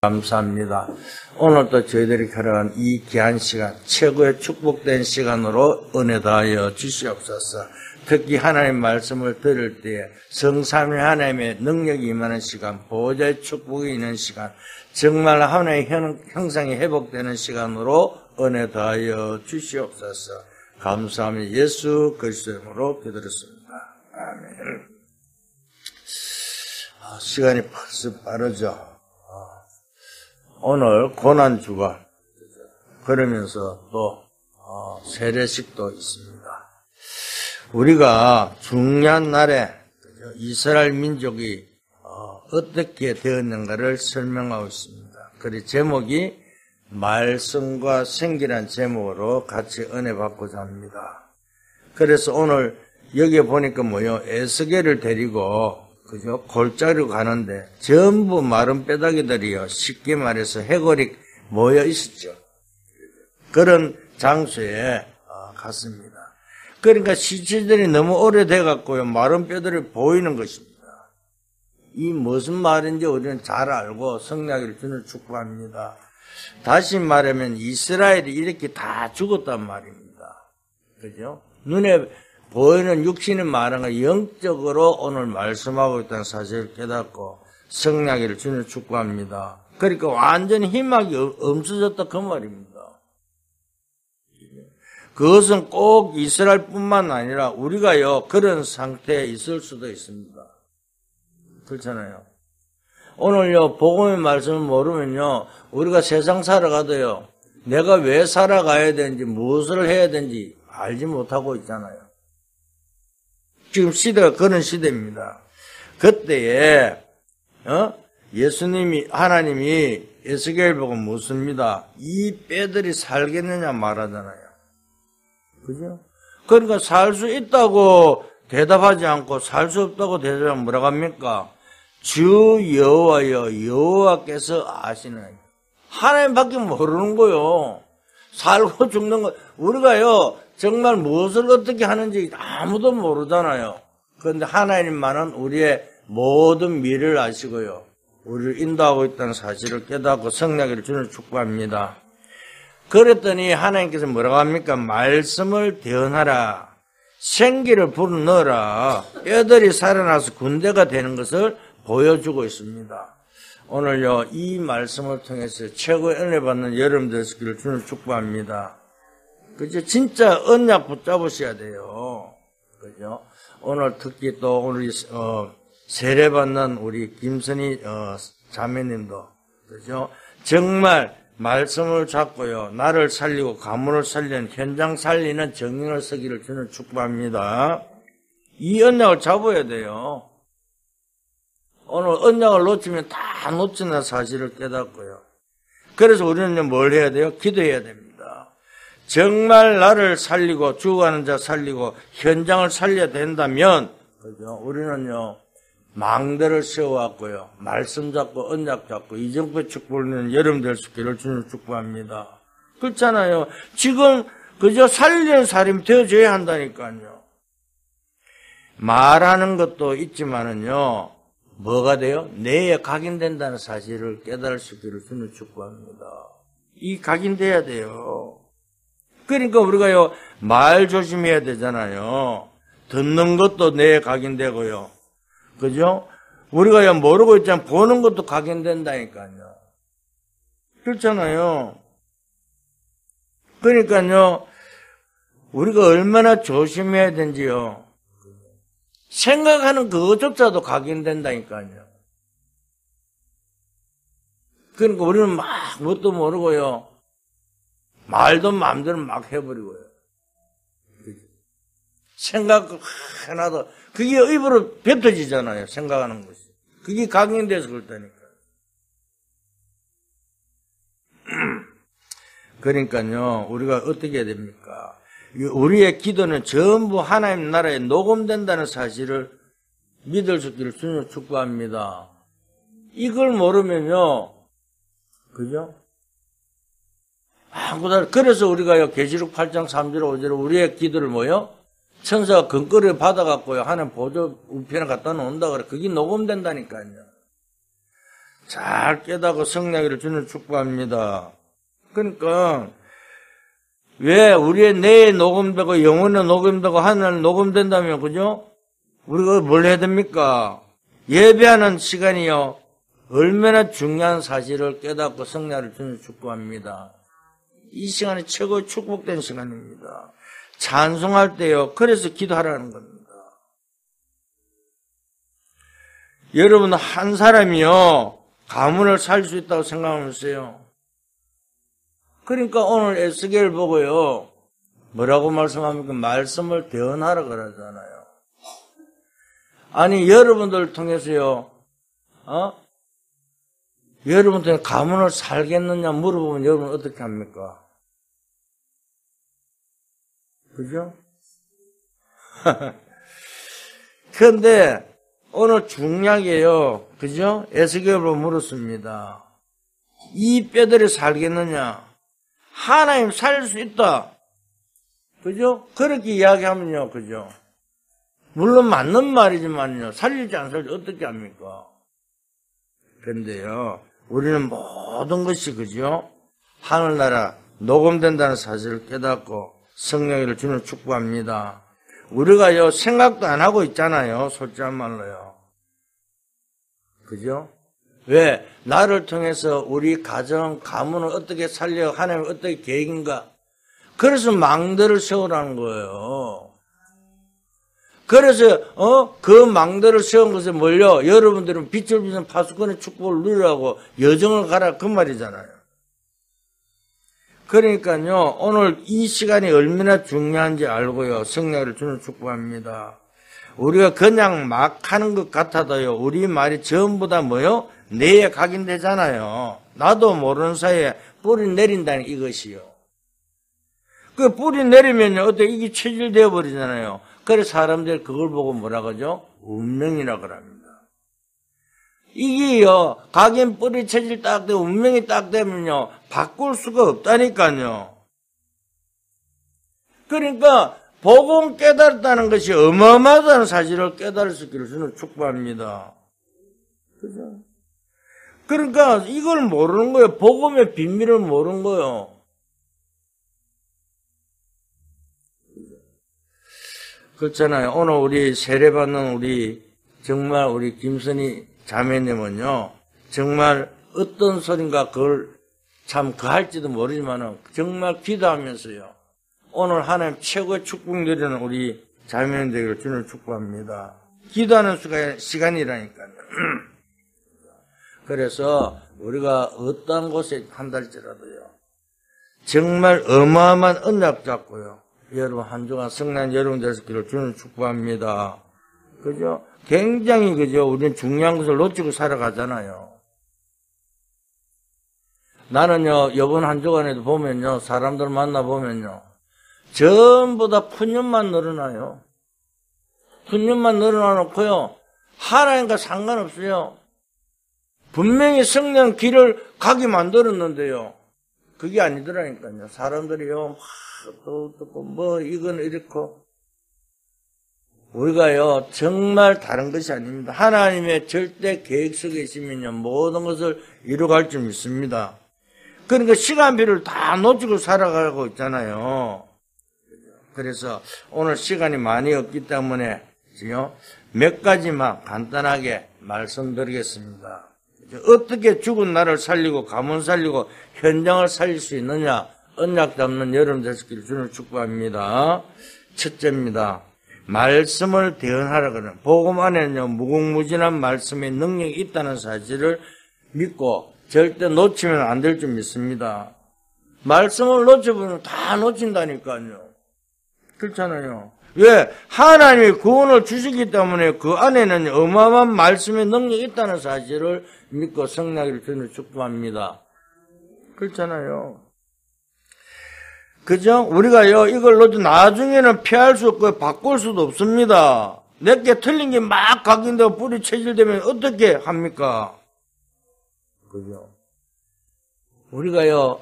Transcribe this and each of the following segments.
감사합니다. 오늘도 저희들이 걸어간 이 귀한 시간, 최고의 축복된 시간으로 은혜 다하여 주시옵소서. 특히 하나님 말씀을 들을 때에 성삼위 하나님의 능력이 임하는 시간, 보호자의 축복이 있는 시간, 정말 하나님의 형상이 회복되는 시간으로 은혜 다하여 주시옵소서. 감사합니다. 예수 그리스도의 이름으로 기도드렸습니다. 아멘. 시간이 벌써 빠르죠. 오늘 고난주가 그러면서 또 세례식도 있습니다. 우리가 중요한 날에 이스라엘 민족이 어떻게 되었는가를 설명하고 있습니다. 그리고 제목이 말씀과 생기란 제목으로 같이 은혜 받고자 합니다. 그래서 오늘 여기에 보니까 에스겔을 데리고 그죠? 골짜기로 가는데 전부 마른 뼈다귀들이요. 쉽게 말해서 해골이 모여 있었죠. 그런 장소에 갔습니다. 그러니까 시체들이 너무 오래돼 갖고요. 마른 뼈들이 보이는 것입니다. 이 무슨 말인지 우리는 잘 알고 성령을 주는 축복합니다. 다시 말하면 이스라엘이 이렇게 다 죽었단 말입니다. 그죠? 눈에 보이는 육신의 말은 영적으로 오늘 말씀하고 있다는 사실을 깨닫고 성령을 주는 축복합니다. 그러니까 완전히 희망이 없어졌다 그 말입니다. 그것은 꼭 이스라엘뿐만 아니라 우리가요 그런 상태에 있을 수도 있습니다. 그렇잖아요. 오늘요 복음의 말씀을 모르면요 우리가 세상 살아가도요 내가 왜 살아가야 되는지 무엇을 해야 되는지 알지 못하고 있잖아요. 지금 시대가 그런 시대입니다. 그때에 하나님이 에스겔 보고 묻습니다. 이 뼈들이 살겠느냐 말하잖아요. 그죠? 그러니까 살 수 있다고 대답하지 않고 살 수 없다고 대답하면 뭐라고 합니까? 주 여호와여 여호와께서 아시는 하나님밖에 모르는 거요. 살고 죽는 거 우리가요 정말 무엇을 어떻게 하는지 아무도 모르잖아요. 그런데 하나님만은 우리의 모든 미래를 아시고요 우리를 인도하고 있다는 사실을 깨닫고 성령을 주는 축복합니다. 그랬더니 하나님께서 뭐라고 합니까? 말씀을 대언하라. 생기를 불어넣어라. 뼈들이 살아나서 군대가 되는 것을 보여주고 있습니다. 오늘요 이 말씀을 통해서 최고의 은혜 받는 여러분들 되시기를 주는 축복합니다. 그죠? 진짜 언약 붙잡으셔야 돼요. 그죠? 오늘 특히 또 오늘 세례 받는 우리 김선희 자매님도 그죠? 정말 말씀을 잡고요 나를 살리고 가문을 살리는 현장 살리는 정인을 서기를 저는 축복합니다. 이 언약을 잡아야 돼요. 오늘 언약을 놓치면 다 놓치는 사실을 깨닫고요. 그래서 우리는 뭘 해야 돼요? 기도해야 됩니다. 정말 나를 살리고 죽어가는 자 살리고 현장을 살려야 된다면 그죠? 우리는요 망대를 세워왔고요 말씀 잡고 언약 잡고 이정표 축복을 내는 여러분 될 수 있기를 주님 축복합니다. 그렇잖아요. 지금 그저 살리는 사람이 되어줘야 한다니까요. 말하는 것도 있지만은요 뭐가 돼요? 내에 각인된다는 사실을 깨달을 수 있기를 주님 축복합니다. 이 각인돼야 돼요. 그러니까 우리가요 말 조심해야 되잖아요. 듣는 것도 내에 각인되고요. 그죠? 우리가 모르고 있잖아요. 보는 것도 각인된다니까요. 그렇잖아요. 그러니까요, 우리가 얼마나 조심해야 되는지요. 생각하는 그것조차도 각인된다니까요. 그러니까 우리는 막 뭣도 모르고요. 말도 마음대로 막 해버리고요. 생각 하나도 그게 입으로 뱉어지잖아요. 생각하는 것이. 그게 각인돼서 그렇다니까. 그러니까요. 우리가 어떻게 해야 됩니까? 우리의 기도는 전부 하나님 나라에 녹음된다는 사실을 믿을 수 있기를 주님 축복합니다. 이걸 모르면요. 그죠? 그래서 우리가요. 계시록 8장 3절 5절에 우리의 기도를 천사가 근거를 받아갖고요. 하나님 보조 우편에 갖다 놓는다 그래. 그게 녹음된다니까요. 잘 깨닫고 성령을 주는 축복합니다. 그러니까 왜 우리의 뇌에 녹음되고 영혼에 녹음되고 하늘에 녹음된다면 그죠? 우리가 뭘 해야 됩니까? 예배하는 시간이요 얼마나 중요한 사실을 깨닫고 성령을 주는 축복합니다. 이 시간이 최고의 축복된 시간입니다. 찬송할 때요 그래서 기도하라는 겁니다. 여러분 한 사람이요 가문을 살 수 있다고 생각하면서요. 그러니까 오늘 에스겔 보고요 뭐라고 말씀합니까? 말씀을 대언하라 그러잖아요. 아니 여러분들 통해서요 여러분들 가문을 살겠느냐 물어보면 여러분 어떻게 합니까? 그죠? 그런데 오늘 중요하게요 그죠? 에스겔로 물었습니다. 이 뼈들이 살겠느냐? 하나님 살릴 수 있다. 그죠? 그렇게 이야기하면요 그죠? 물론 맞는 말이지만요 살릴지 안 살릴지 어떻게 합니까? 그런데요 우리는 모든 것이 그죠? 하늘나라 녹음된다는 사실을 깨닫고 성령을 주는 축복합니다. 우리가요 생각도 안 하고 있잖아요. 솔직한 말로요. 그죠? 왜? 나를 통해서 우리 가정, 가문을 어떻게 살려 하나님 어떻게 계획인가? 그래서 망대를 세우라는 거예요. 그래서 그 망대를 세운 것에 뭘요? 여러분들은 빛을 비춘 파수꾼의 축복을 누리라고 여정을 가라 그 말이잖아요. 그러니까요 오늘 이 시간이 얼마나 중요한지 알고요 성령을 주는 축복합니다. 우리가 그냥 막 하는 것 같아도요 우리 말이 전부 다 뭐요? 뇌에 각인되잖아요. 나도 모르는 사이에 뿌리 내린다는 이것이요. 그 뿌리 내리면요 어때 이게 체질되어 버리잖아요. 그래서 사람들이 그걸 보고 뭐라 그러죠? 운명이라 그럽니다. 이게요 각인 뿌리 체질 딱 되고 운명이 딱 되면요 바꿀 수가 없다니까요. 그러니까 복음 깨달았다는 것이 어마어마하다는 사실을 깨달을 수 있기를 저는 축복합니다. 그죠? 그러니까 이걸 모르는 거예요. 복음의 비밀을 모르는 거예요. 그렇잖아요. 오늘 우리 세례받는 정말 우리 김선희 자매님은요, 정말 어떤 소린가 그걸 참 할지도 모르지만은 정말 기도하면서요. 오늘 하나님 최고의 축복 누리는 우리 자매님 되기를 주는 축복합니다. 기도하는 시간이라니까요. 그래서 우리가 어떠한 곳에 한달지라도요. 정말 어마어마한 언약 잡고요. 여러분 한 주간 성령 여러분 되시기를 주는 축복합니다. 그죠? 굉장히 그죠? 우리는 중요한 것을 놓치고 살아가잖아요. 나는요, 이번 한 주간에도 보면요, 사람들 만나보면요, 전부 다 푸념만 늘어나요. 푸념만 늘어나놓고요, 하나님과 상관없어요. 분명히 성령 길을 가게 만들었는데요, 그게 아니더라니까요. 사람들이요, 또 이건 이렇고, 우리가요, 정말 다른 것이 아닙니다. 하나님의 절대 계획 속에 있으면요, 모든 것을 이루어갈 줄 믿습니다. 그러니까 시간표를 다 놓치고 살아가고 있잖아요. 그래서 오늘 시간이 많이 없기 때문에 몇 가지만 간단하게 말씀드리겠습니다. 어떻게 죽은 나를 살리고 가문 살리고 현장을 살릴 수 있느냐, 언약 잡는 여러분 되시기를 주는 축복합니다. 첫째입니다. 말씀을 대언하라 그러는 복음 안에는요 무궁무진한 말씀의 능력이 있다는 사실을 믿고 절대 놓치면 안 될 줄 믿습니다. 말씀을 놓쳐보면 다 놓친다니까요. 그렇잖아요. 왜? 하나님이 구원을 주시기 때문에 그 안에는 어마어마한 말씀의 능력이 있다는 사실을 믿고 성령을 주는 축복합니다. 그렇잖아요. 그죠? 우리가요, 이걸 놓쳐 나중에는 피할 수 없고 바꿀 수도 없습니다. 내게 틀린 게 막 각인되고 뿌리 체질되면 어떻게 합니까? 그죠? 우리가요,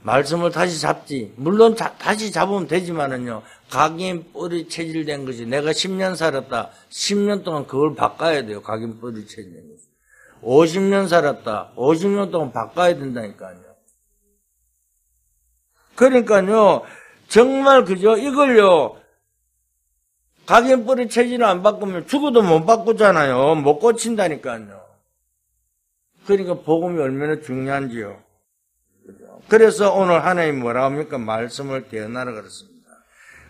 말씀을 다시 잡지. 물론 다시 잡으면 되지만은요, 각인 뿌리 체질된 것이 내가 10년 살았다. 10년 동안 그걸 바꿔야 돼요. 각인 뿌리 체질된 것이. 50년 살았다. 50년 동안 바꿔야 된다니까요. 그러니까요, 정말 그죠? 이걸요, 각인뿌리 체질을 안 바꾸면 죽어도 못 바꾸잖아요. 못 고친다니까요. 그러니까 복음이 얼마나 중요한지요. 그래서 오늘 하나님 뭐라 합니까? 말씀을 대언하라 그랬습니다.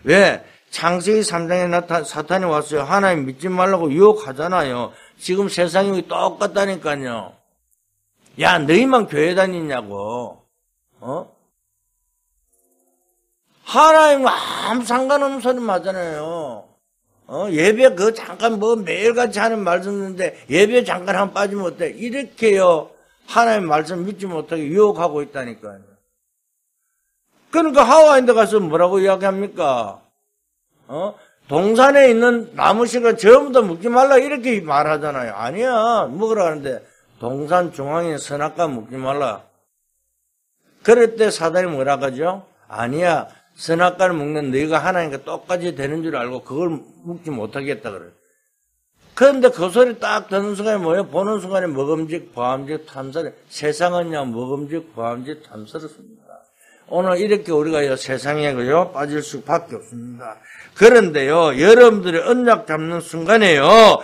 왜? 창세기 3장에 사탄이 왔어요. 하나님 믿지 말라고 유혹하잖아요. 지금 세상이 똑같다니까요. 야, 너희만 교회 다니냐고. 하나님 아무 상관없는 소리 하잖아요. 예배 잠깐 매일같이 하는 말씀 듣는데 예배 잠깐 한번 빠지면 어때? 이렇게요. 하나님 말씀 믿지 못하게 유혹하고 있다니까요. 그러니까 하와인데 가서 뭐라고 이야기합니까? 동산에 있는 나무씨가 전부 다 먹지 말라 이렇게 말하잖아요. 아니야. 먹으라 하는데 동산 중앙에 선악과 먹지 말라. 그럴 때 사단이 뭐라 하죠? 아니야. 선악과를 먹는 너희가 하나님과 똑같이 되는 줄 알고 그걸 먹지 못하겠다 그래. 그런데 그 소리 딱 듣는 순간에 뭐예요? 보는 순간에 먹음직, 보암직, 탐스러. 세상은요, 먹음직, 보암직, 탐스럽습니다. 오늘 이렇게 우리가 세상에 그요 빠질 수밖에 없습니다. 그런데요, 여러분들이 언약 잡는 순간에요,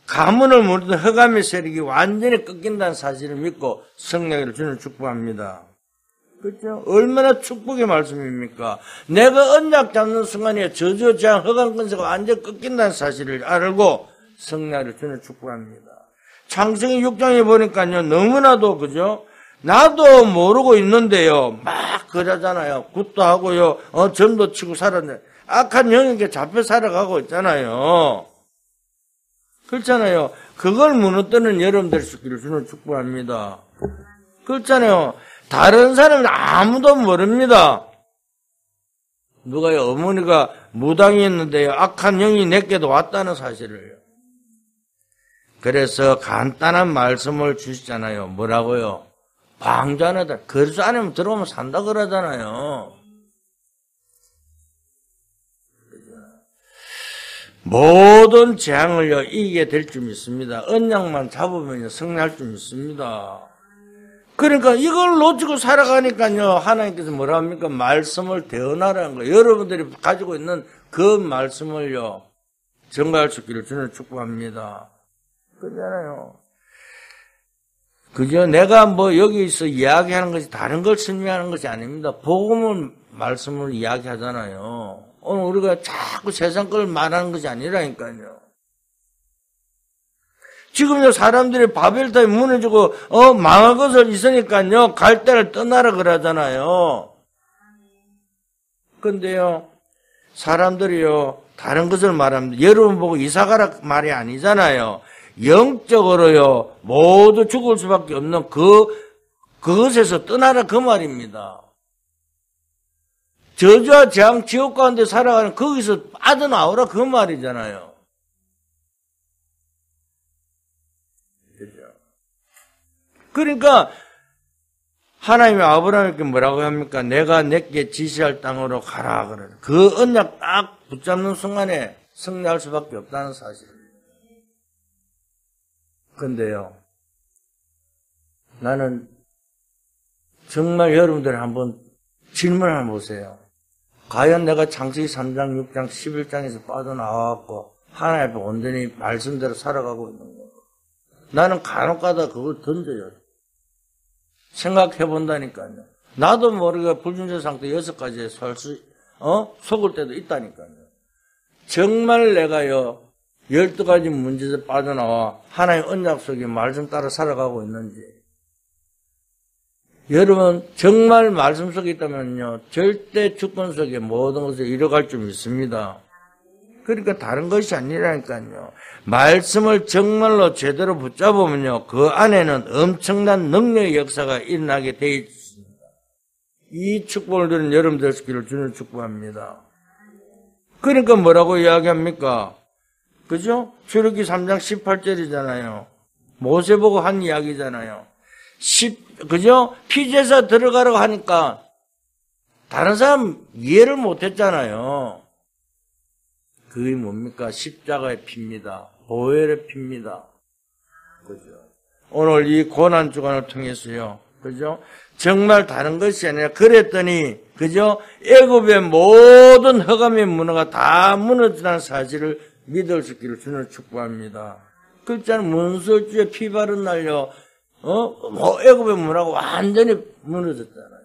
가문을 무르던 흑암의 세력이 완전히 꺾인다는 사실을 믿고 성령을 주는 축복합니다. 그렇죠? 얼마나 축복의 말씀입니까? 내가 언약 잡는 순간에 저주제한 흑암 권세가 완전히 꺾인다는 사실을 알고 성령을 주는 축복합니다. 창세기 6장에 보니까요, 너무나도 그죠? 나도 모르고 있는데요, 막 그러잖아요. 굿도 하고요, 점도 치고 살았는데, 악한 영에게 잡혀 살아가고 있잖아요. 그렇잖아요. 그걸 무너뜨리는 여러분들 있기를 주는 축복합니다. 그렇잖아요. 다른 사람은 아무도 모릅니다. 누가요? 어머니가 무당이었는데요, 악한 영이 내게도 왔다는 사실을요. 그래서 간단한 말씀을 주시잖아요. 뭐라고요? 방자하다. 거리수 안에 들어오면 산다 그러잖아요. 모든 재앙을요, 이기게 될 줄 믿습니다. 언약만 잡으면 승리할 줄 믿습니다. 그러니까 이걸 놓치고 살아가니까요, 하나님께서 뭐라 합니까? 말씀을 대언하라는 거예요. 여러분들이 가지고 있는 그 말씀을요, 전가할 수 있기를 주는 축복합니다. 그러잖아요. 그죠? 내가 여기서 이야기하는 것이 다른 걸 설명하는 것이 아닙니다. 복음을, 말씀을 이야기하잖아요. 오늘 우리가 자꾸 세상 걸 말하는 것이 아니라니까요. 지금요, 사람들이 바벨탑이 무너지고, 망할 것을 있으니까요, 갈대를 떠나라 그러잖아요. 근데요, 사람들이요, 다른 것을 말합니다. 여러분 보고 이사가라 말이 아니잖아요. 영적으로요, 모두 죽을 수밖에 없는 그것에서 떠나라 그 말입니다. 저주와 재앙, 지옥 가운데 살아가는 거기서 빠져나오라 그 말이잖아요. 그러니까 하나님이 아브라함에게 뭐라고 합니까? 내가 내게 지시할 땅으로 가라 그래. 그 언약 딱 붙잡는 순간에 승리할 수밖에 없다는 사실입니다. 근데요, 나는 정말 여러분들 한번 질문을 한번 보세요. 과연 내가 창세기 3장, 6장, 11장에서 빠져나와갖고 하나님 앞에 온전히 말씀대로 살아가고 있는 거예요. 나는 간혹가다 그걸 던져요. 생각해 본다니까요. 나도 모르게 불순종 상태 6가지에 속을 때도 있다니까요. 정말 내가요, 12가지 문제에서 빠져나와 하나님 언약 속에 말씀 따라 살아가고 있는지. 여러분, 정말 말씀 속에 있다면요, 절대 주권 속에 모든 것을 이뤄갈 줄 믿습니다. 그러니까 다른 것이 아니라니까요. 말씀을 정말로 제대로 붙잡으면요, 그 안에는 엄청난 능력의 역사가 일어나게 되어 있습니다. 이 축복을 드린 여러분들 되시기를 주는 축복합니다. 그러니까 뭐라고 이야기합니까? 그죠? 출애굽기 3장 18절이잖아요. 모세 보고 한 이야기잖아요. 그죠? 피제사 들어가라고 하니까 다른 사람 이해를 못했잖아요. 그게 뭡니까? 십자가의 피입니다. 보혈의 피입니다. 그죠? 오늘 이 고난 주간을 통해서요. 그죠? 정말 다른 것이 아니라 그랬더니 그죠? 애굽의 모든 허감의 문화가 다 무너지는 사실을 믿을 수 있기를 주님을 축복합니다. 그렇잖아요. 문설주에 피 바른 날요. 애굽의 문화가 완전히 무너졌잖아요.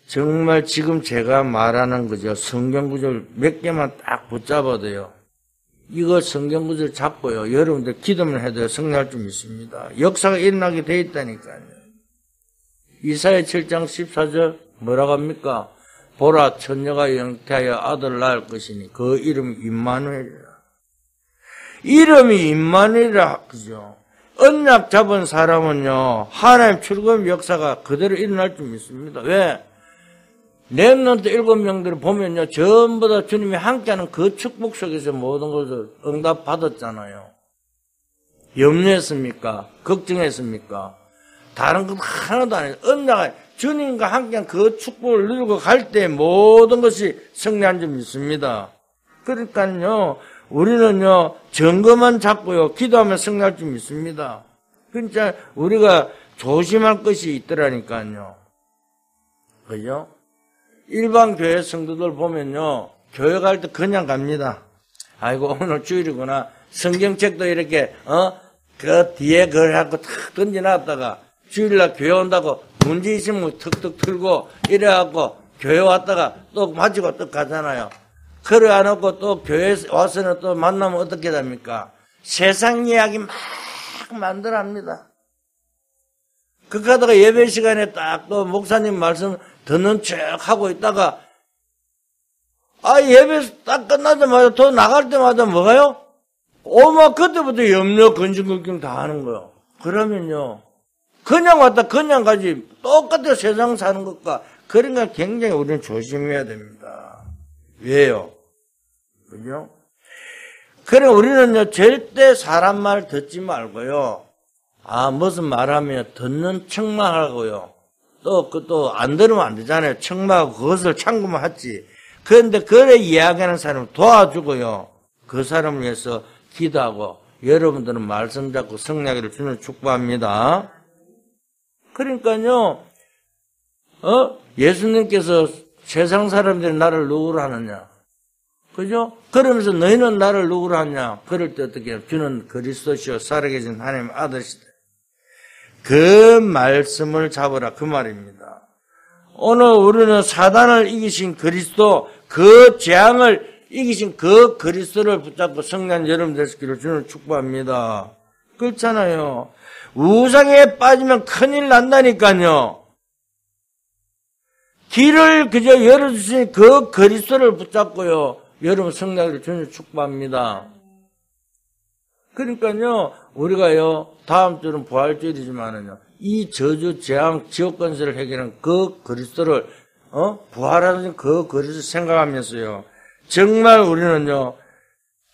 정말 지금 제가 말하는 거죠. 성경 구절 몇 개만 딱 붙잡아도요. 이거 성경 구절 잡고요. 여러분들 기도만 해도 성리할 줄 믿습니다. 역사가 일어나게 돼 있다니까요. 이사야 7장 14절 뭐라고 합니까? 보라 처녀가 잉태하여 아들을 낳을 것이니 그 이름이 임마누엘이라. 이름이 임마누엘이라. 그죠? 언약 잡은 사람은요. 하나님 출금 역사가 그대로 일어날 줄 믿습니다. 왜? 렘넌트 7명들을 보면요. 전부 다 주님이 함께하는 그 축복 속에서 모든 것을 응답받았잖아요. 염려했습니까? 걱정했습니까? 다른 것 하나도 안 했어요. 언약을 주님과 함께한 그 축복을 누리고 갈 때 모든 것이 승리한 줄 믿습니다. 그러니까요. 우리는요. 증거만 잡고요. 기도하면 승리할 줄 믿습니다. 그러니까 우리가 조심할 것이 있더라니까요. 그죠? 일반 교회 성도들 보면요. 교회 갈 때 그냥 갑니다. 아이고 오늘 주일이구나. 성경책도 이렇게 그 뒤에 그걸 갖고 탁 던져놨다가 주일날 교회 온다고 문제 있으면 툭툭 틀고 이래갖고 교회 왔다가 또 마치고 또 가잖아요. 그래 안 하고 또 교회 와서는 또 만나면 어떻게 됩니까? 세상 이야기 막 만들어합니다. 그 가다가 예배 시간에 딱 또 목사님 말씀 듣는 척 하고 있다가 예배 딱 끝나자마자 또 나갈 때마다 뭐가요? 그때부터 염려, 근심, 걱정 다 하는 거요. 그러면요. 그냥 왔다 그냥 가지 똑같은 세상 사는 것과 그러니까 굉장히 우리는 조심해야 됩니다. 왜요? 그죠? 그래 우리는요 절대 사람 말 듣지 말고요. 무슨 말하면 듣는 척만 하고요. 또 안 들으면 안 되잖아요. 척마하고 그것을 참고만 하지. 그런데 그래 이야기하는 사람을 도와주고요. 그 사람을 위해서 기도하고 여러분들은 말씀 잡고 승리하기를 주는 축복합니다. 그러니까요. 예수님께서 세상 사람들이 나를 누구로 하느냐. 그죠? 그러면서 너희는 나를 누구로 하냐. 그럴 때 어떻게 해요? 주는 그리스도시요 살아계신 하나님의 아들이시다. 그 말씀을 잡으라 그 말입니다. 오늘 우리는 사단을 이기신 그리스도 그 재앙을 이기신 그 그리스도를 붙잡고 승리한 여러분 되시기를 주는 축복합니다. 그렇잖아요. 우상에 빠지면 큰일 난다니까요. 길을 그저 열어주신 그 그리스도를 붙잡고요. 여러분 승리하기를 주는 축복합니다. 그러니까요, 우리가요, 다음 주는 부활주일이지만은요, 이 저주, 재앙, 지옥 건설을 해결하는 그 그리스도를, 부활하는 그 그리스도 생각하면서요, 정말 우리는요,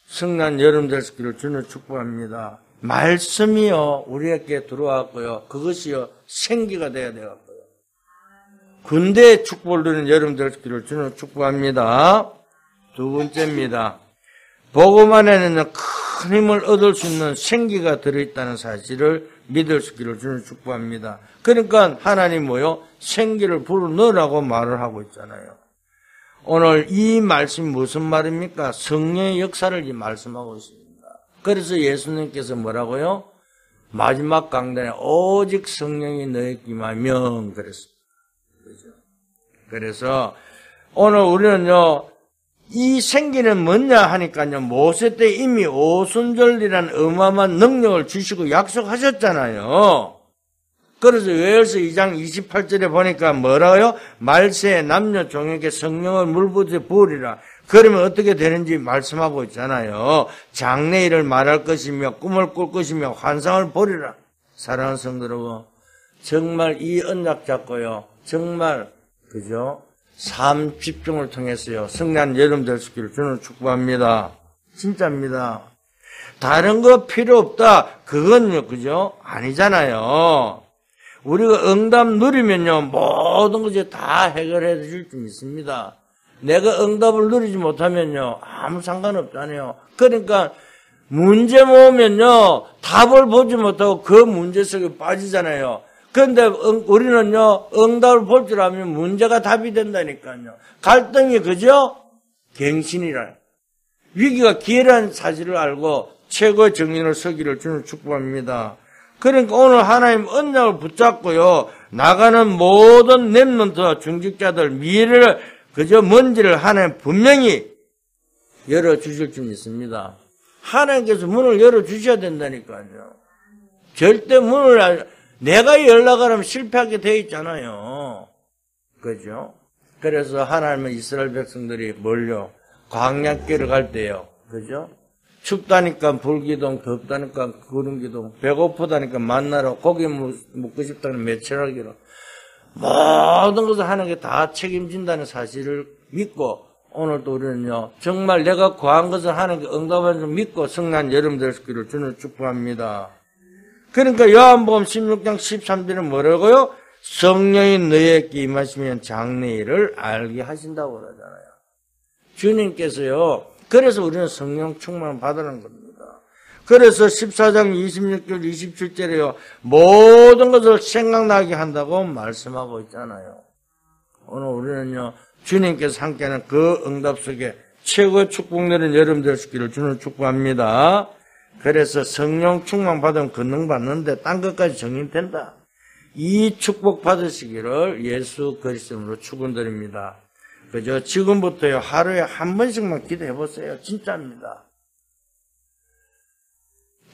승리한 여러분 되시기를 주는 축복합니다. 말씀이요, 우리에게 들어왔고요, 그것이요, 생기가 돼야 되겠고요. 군대의 축복을 누리는 여러분 되시기를 주는 축복합니다. 두 번째입니다. 복음 안에는 큰 힘을 얻을 수 있는 생기가 들어있다는 사실을 믿을 수 있기를 주는 축복합니다. 그러니까 하나님 뭐요? 생기를 불어넣으라고 말을 하고 있잖아요. 오늘 이 말씀이 무슨 말입니까? 성령의 역사를 말씀하고 있습니다. 그래서 예수님께서 뭐라고요? 마지막 강단에 오직 성령이 너에게 임하면 그랬습니다. 그렇죠? 그래서 오늘 우리는요, 이 생기는 뭐냐 하니까요, 모세 때 이미 오순절이라는 어마어마한 능력을 주시고 약속하셨잖아요. 그래서 요엘서 2장 28절에 보니까 뭐라고요? 말세 남녀 종에게 성령을 물부터 부으리라. 그러면 어떻게 되는지 말씀하고 있잖아요. 장래일을 말할 것이며 꿈을 꿀 것이며 환상을 보리라. 사랑하는 성도 여러분, 정말 이 언약 잡고요, 정말 그죠? 삶 집중을 통해서요, 승리한 여러분 될 수 있기를 주는 축복합니다. 진짜입니다. 다른 거 필요 없다. 그건요, 그죠? 아니잖아요. 우리가 응답 누리면요, 모든 것이 다 해결해 줄 수 있습니다. 내가 응답을 누리지 못하면요, 아무 상관없잖아요. 그러니까 문제 모으면요, 답을 보지 못하고 그 문제 속에 빠지잖아요. 그런데 우리는요, 응답을 볼 줄 알면 문제가 답이 된다니까요. 갈등이 그죠? 갱신이라. 위기가 기회라는 사실을 알고 최고의 정신을 서기를 주는 축복합니다. 그러니까 오늘 하나님 언약을 붙잡고요, 나가는 모든 렘넌트와 중직자들 미래를 그저 먼지를 하나님 분명히 열어주실 줄 믿습니다. 하나님께서 문을 열어주셔야 된다니까요. 절대 문을 내가 열려고 하면 실패하게 되어 있잖아요. 그죠? 그래서 하나님은 이스라엘 백성들이 뭘요? 광야길을 갈 때요. 그죠? 춥다니까 불기둥, 덥다니까 구름기둥, 배고프다니까 만나러, 고기 먹고 싶다는 매철하기로 모든 것을 하나님께 다 책임진다는 사실을 믿고 오늘도 우리는요, 정말 내가 구한 것을 하나님께 응답하는 줄 믿고 성난 여러분 되시기를 주는 축복합니다. 그러니까 요한복음 16장 13절은 뭐라고요? 성령이 너희에게 임하시면 장래일을 알게 하신다고 그러잖아요. 주님께서요, 그래서 우리는 성령 충만을 받으는 겁니다. 그래서 14장 26절 27절에요, 모든 것을 생각나게 한다고 말씀하고 있잖아요. 오늘 우리는요, 주님께서 함께하는 그 응답 속에 최고의 축복 누리는 여러분 되시기를 주는 축복합니다. 그래서 성령 충만 받으면 권능 받는데 딴 것까지 정립된다. 이 축복 받으시기를 예수 그리스도로 축원드립니다. 그죠? 지금부터요, 하루에 한 번씩만 기도해 보세요. 진짜입니다.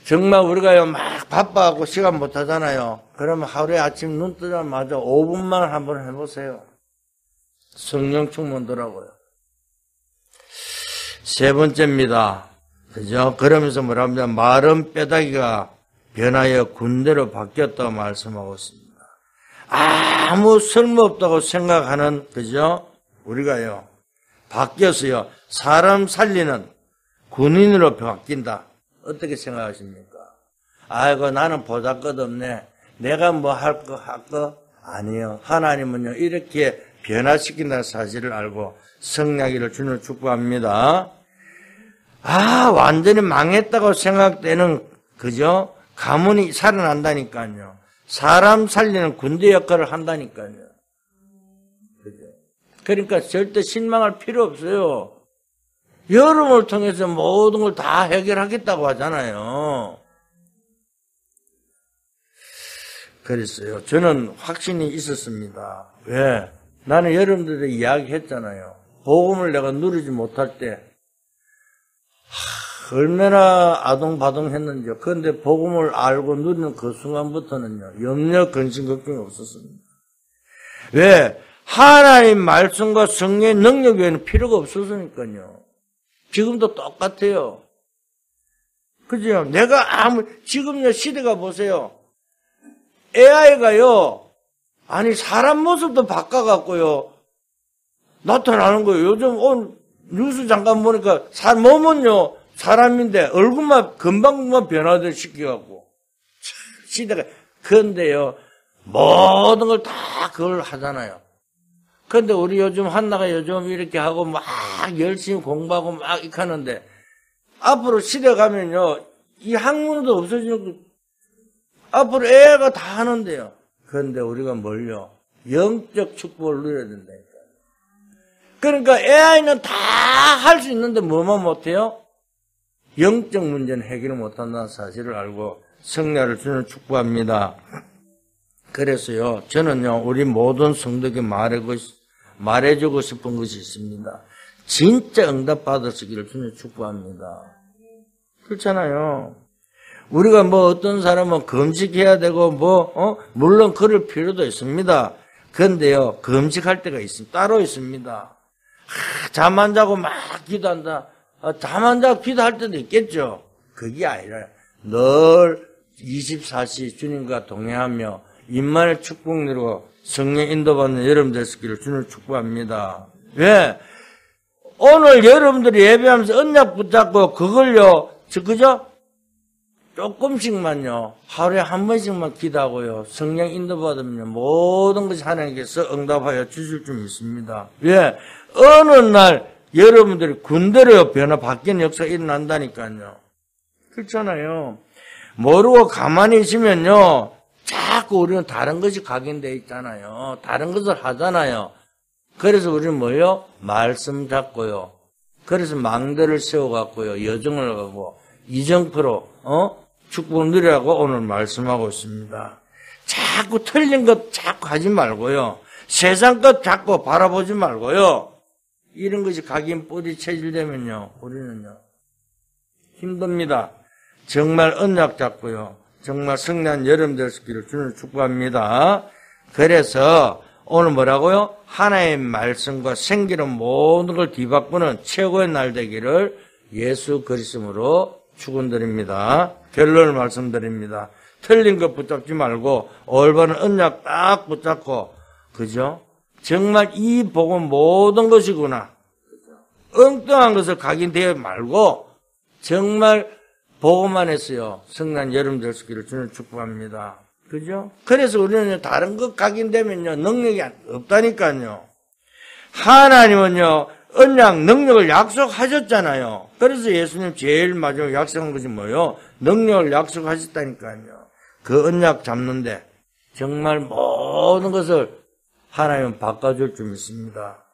정말 우리가요, 막 바빠갖고 시간 못 하잖아요. 그러면 하루에 아침 눈 뜨자마자 5분만 한번 해보세요. 성령 충만더라고요. 세 번째입니다. 그죠? 그러면서 뭐랍니까? 마른 뼈다귀가 변하여 군대로 바뀌었다고 말씀하고 있습니다. 아무 쓸모없다고 생각하는, 그죠? 우리가요, 바뀌어서요, 사람 살리는 군인으로 바뀐다. 어떻게 생각하십니까? 아이고, 나는 보잘것없네. 내가 뭐 할 거? 아니에요. 하나님은요, 이렇게 변화시킨다는 사실을 알고 성령이를 주는 축복합니다. 완전히 망했다고 생각되는, 그죠? 가문이 살아난다니까요. 사람 살리는 군대 역할을 한다니까요. 그죠? 그러니까 절대 실망할 필요 없어요. 여러분을 통해서 모든 걸 다 해결하겠다고 하잖아요. 그랬어요. 저는 확신이 있었습니다. 왜? 나는 여러분들에게 이야기했잖아요. 복음을 내가 누리지 못할 때 얼마나 아동바동했는지요. 그런데 복음을 알고 누리는 그 순간부터는요, 염려, 근심, 걱정이 없었습니다. 왜? 하나님 말씀과 성령의 능력 외에는 필요가 없었으니까요. 지금도 똑같아요. 그죠? 내가 지금요, 시대가 보세요. AI가요, 아니, 사람 모습도 바꿔갖고요, 나타나는 거예요. 요즘 오늘 뉴스 잠깐 보니까, 몸은요, 사람인데, 얼굴만 금방 변화를 시켜갖고, 시대가, 그런데요, 모든 걸 다 그걸 하잖아요. 그런데 우리 요즘 한나가 요즘 이렇게 하고 막 열심히 공부하고 막 이렇게 하는데, 앞으로 시대 가면요, 이 학문도 없어지는 거, 앞으로 애가 다 하는데요. 그런데 우리가 뭘요? 영적 축복을 누려야 된다니까요. 그러니까 AI는 다 할 수 있는데 뭐만 못해요? 영적 문제는 해결을 못한다는 사실을 알고 성령을 주는 축복합니다. 그래서요, 저는요, 우리 모든 성도에게 말해주고 싶은 것이 있습니다. 진짜 응답 받으시기를 주는 축복합니다. 그렇잖아요. 우리가 뭐 어떤 사람은 금식해야 되고 물론 그럴 필요도 있습니다. 그런데요, 금식할 때가 있습니다. 따로 있습니다. 잠 안 자고 막 기도한다. 잠 안 자고 기도할 때도 있겠죠. 그게 아니라 늘 24시 주님과 동행하며 임만의 축복 누리고 성령 인도받는 여러분 되시기를 주님 축복합니다. 왜? 오늘 여러분들이 예배하면서 언약 붙잡고 그걸요, 그죠? 조금씩만요, 하루에 한 번씩만 기도하고요, 성령 인도받으면 모든 것이 하나님께서 응답하여 주실 줄 믿습니다. 왜? 어느 날 여러분들이 군대로 변화 바뀌는 역사가 일어난다니까요. 그렇잖아요. 모르고 가만히 있으면요, 자꾸 우리는 다른 것이 각인되어 있잖아요. 다른 것을 하잖아요. 그래서 우리는 뭐요? 말씀 잡고요. 그래서 망대를 세워갖고요, 여정을 가고, 이정표로, 축복 누리라고 오늘 말씀하고 있습니다. 자꾸 틀린 것 자꾸 하지 말고요. 세상 것 자꾸 바라보지 말고요. 이런 것이 각인 뿌리 체질되면요, 우리는요, 힘듭니다. 정말 언약 잡고요. 정말 성난 여름 될 수 있기를 주님을 축복합니다. 그래서 오늘 뭐라고요? 하나의 말씀과 생기는 모든 걸 뒤바꾸는 최고의 날 되기를 예수 그리스도로 축원드립니다. 결론을 말씀드립니다. 틀린 것 붙잡지 말고 올바른 언약 딱 붙잡고, 그죠? 정말 이 복은 모든 것이구나. 엉뚱한 것을 각인되어 말고 정말 복음만 했어요. 성난 여름 될 수 있기를 주님 축복합니다. 그죠? 그래서 우리는 다른 것 각인되면요, 능력이 없다니까요. 하나님은요, 언약 능력을 약속하셨잖아요. 그래서 예수님 제일 마지막에 약속한 것이 뭐예요? 능력을 약속하셨다니까요. 그 언약 잡는데 정말 모든 것을 하나님은 바꿔줄 줄 믿습니다.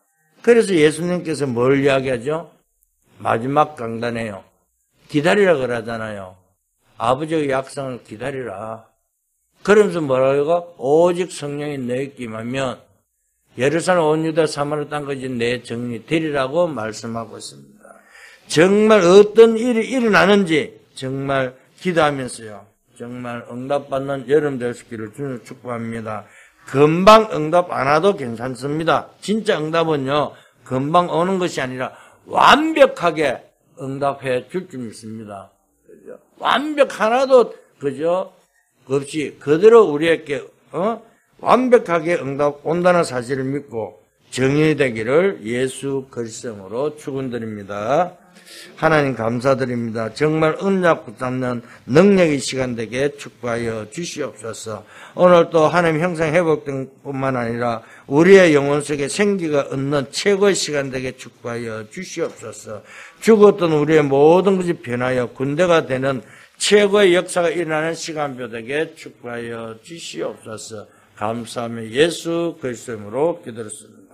그래서 예수님께서 뭘 이야기하죠? 마지막 강단에요. 기다리라 그러잖아요. 아버지의 약속을 기다리라. 그러면서 뭐라고? 오직 성령이 너에게 임하면 예루살렘 온 유다 사마리아 땅까지 내 정리 되리라고 말씀하고 있습니다. 정말 어떤 일이 일어나는지 정말 기도하면서요, 정말 응답받는 여름 될 수 있기를 주님 축복합니다. 금방 응답 안 와도 괜찮습니다. 진짜 응답은요, 금방 오는 것이 아니라 완벽하게 응답해 줄 줄 믿습니다. 그죠? 완벽 하나도, 그죠? 없이 그대로 우리에게, 완벽하게 응답 온다는 사실을 믿고 정의되기를 예수 그리스도로 축원드립니다. 하나님 감사드립니다. 정말 언약 붙잡는 능력의 시간 되게 축복하여 주시옵소서. 오늘 또 하나님 형상 회복된 뿐만 아니라 우리의 영혼 속에 생기가 얻는 최고의 시간 되게 축복하여 주시옵소서. 죽었던 우리의 모든 것이 변하여 군대가 되는 최고의 역사가 일어나는 시간표 되게 축복하여 주시옵소서. 감사하며 예수 그리스도로 기도했습니다.